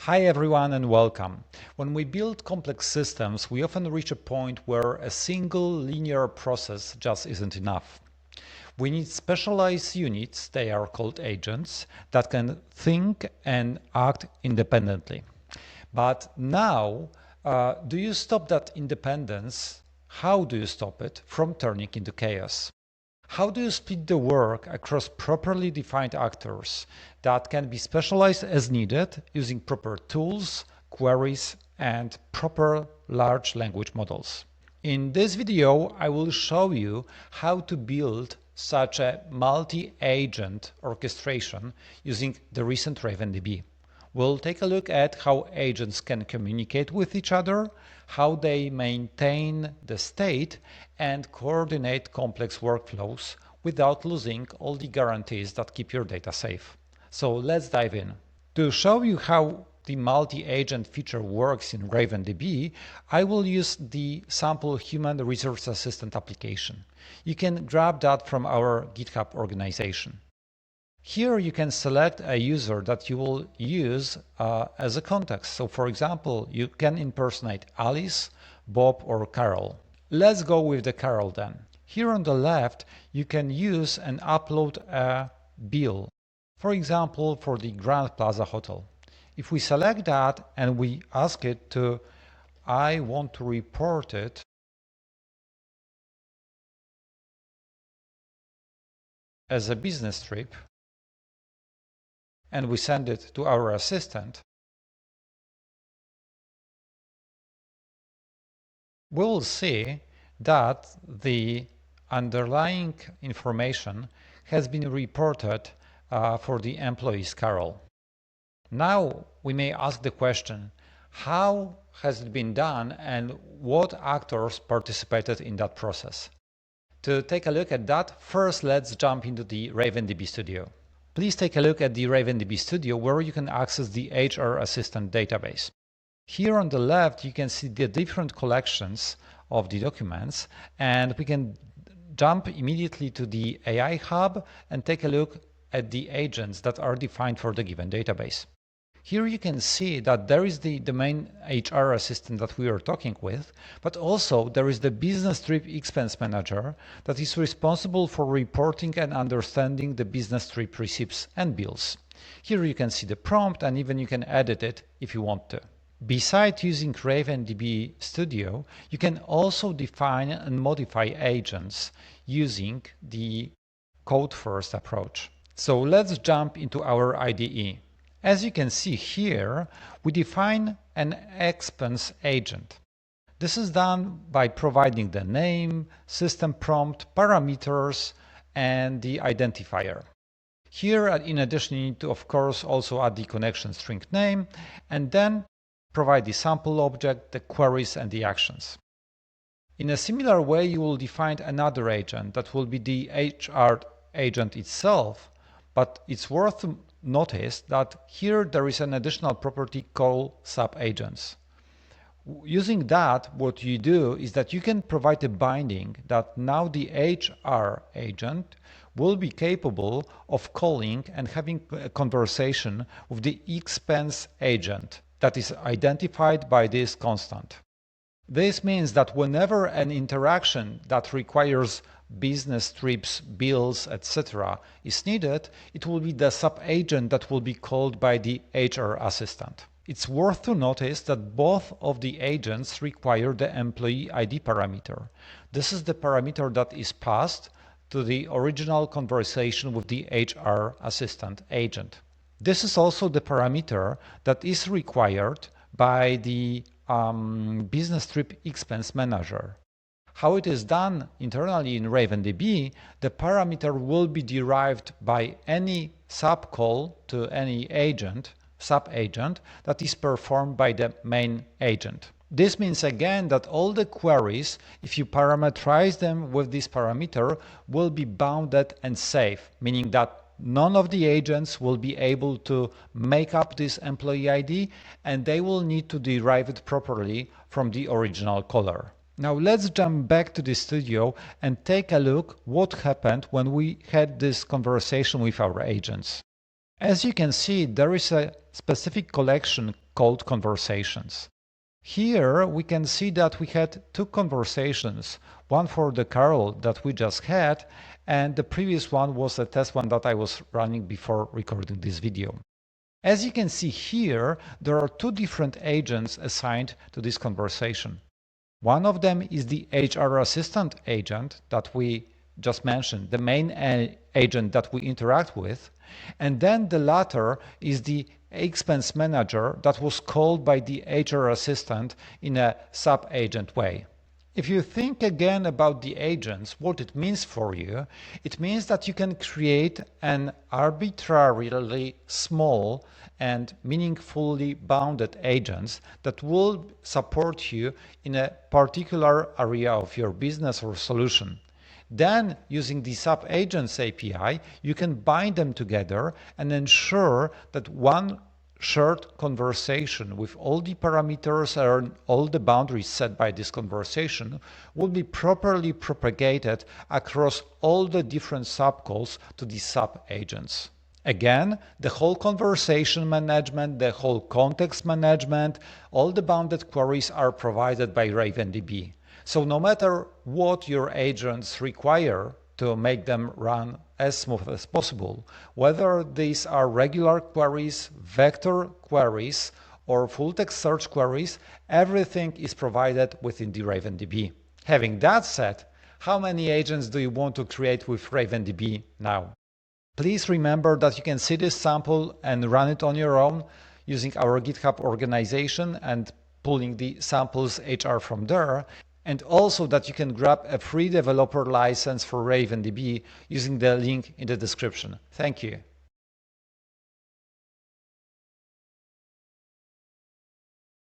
Hi everyone and welcome. When we build complex systems, we often reach a point where a single linear process just isn't enough. We need specialized units, they are called agents, that can think and act independently. But now, do you stop that independence? How do you stop it from turning into chaos? How do you split the work across properly defined actors that can be specialized as needed using proper tools, queries, and proper large language models? In this video, I will show you how to build such a multi-agent orchestration using the recent RavenDB. We'll take a look at how agents can communicate with each other, how they maintain the state, and coordinate complex workflows without losing all the guarantees that keep your data safe. So let's dive in. To show you how the multi-agent feature works in RavenDB, I will use the sample Human Resource Assistant application. You can grab that from our GitHub organization. Here you can select a user that you will use as a context. So for example, you can impersonate Alice, Bob, or Carol. Let's go with the Carol then. Here on the left, you can use and upload a bill. For example, for the Grand Plaza Hotel. If we select that and we ask it to, I want to report it as a business trip, and we send it to our assistant, we will see that the underlying information has been reported for the employees Carol. Now we may ask the question, how has it been done and what actors participated in that process? To take a look at that, first let's jump into the RavenDB Studio. Please take a look at the RavenDB Studio where you can access the HR Assistant database. Here on the left you can see the different collections of the documents, and we can jump immediately to the AI Hub and take a look at the agents that are defined for the given database. Here you can see that there is the main HR assistant that we are talking with, but also there is the business trip expense manager that is responsible for reporting and understanding the business trip receipts and bills. Here you can see the prompt and even you can edit it if you want to. Besides using RavenDB Studio, you can also define and modify agents using the code-first approach. So let's jump into our IDE. As you can see here, we define an expense agent. This is done by providing the name, system prompt, parameters, and the identifier. Here, in addition, you need to, of course, also add the connection string name, and then provide the sample object, the queries, and the actions. In a similar way, you will define another agent that will be the HR agent itself, but it's worth to notice that here there is an additional property called subagents. Using that, what you do is that you can provide a binding that now the HR agent will be capable of calling and having a conversation with the expense agent that is identified by this constant. This means that whenever an interaction that requires business trips, bills, etc. is needed, it will be the subagent that will be called by the HR assistant. It's worth to notice that both of the agents require the employee ID parameter. This is the parameter that is passed to the original conversation with the HR assistant agent. This is also the parameter that is required by the business trip expense manager. How it is done internally in RavenDB, the parameter will be derived by any subcall to any agent, subagent, that is performed by the main agent. This means again that all the queries, if you parameterize them with this parameter, will be bounded and safe, meaning that none of the agents will be able to make up this employee ID, and they will need to derive it properly from the original caller. Now let's jump back to the studio and take a look what happened when we had this conversation with our agents. As you can see, there is a specific collection called conversations. Here we can see that we had two conversations, one for the Carol that we just had, and the previous one was a test one that I was running before recording this video. As you can see here, there are two different agents assigned to this conversation. One of them is the HR assistant agent that we just mentioned, the main agent that we interact with, and then the latter is the expense manager that was called by the HR assistant in a sub-agent way. If you think again about the agents, what it means for you, it means that you can create an arbitrarily small and meaningfully bounded agents that will support you in a particular area of your business or solution. Then, using the sub-agents API, you can bind them together and ensure that one shared conversation with all the parameters and all the boundaries set by this conversation will be properly propagated across all the different subcalls to the sub-agents. Again, the whole conversation management, the whole context management, all the bounded queries are provided by RavenDB. So no matter what your agents require to make them run as smooth as possible, whether these are regular queries, vector queries, or full text search queries, everything is provided within the RavenDB. Having that said, how many agents do you want to create with RavenDB now? Please remember that you can see this sample and run it on your own using our GitHub organization and pulling the samples HR from there, and also that you can grab a free developer license for RavenDB using the link in the description. Thank you.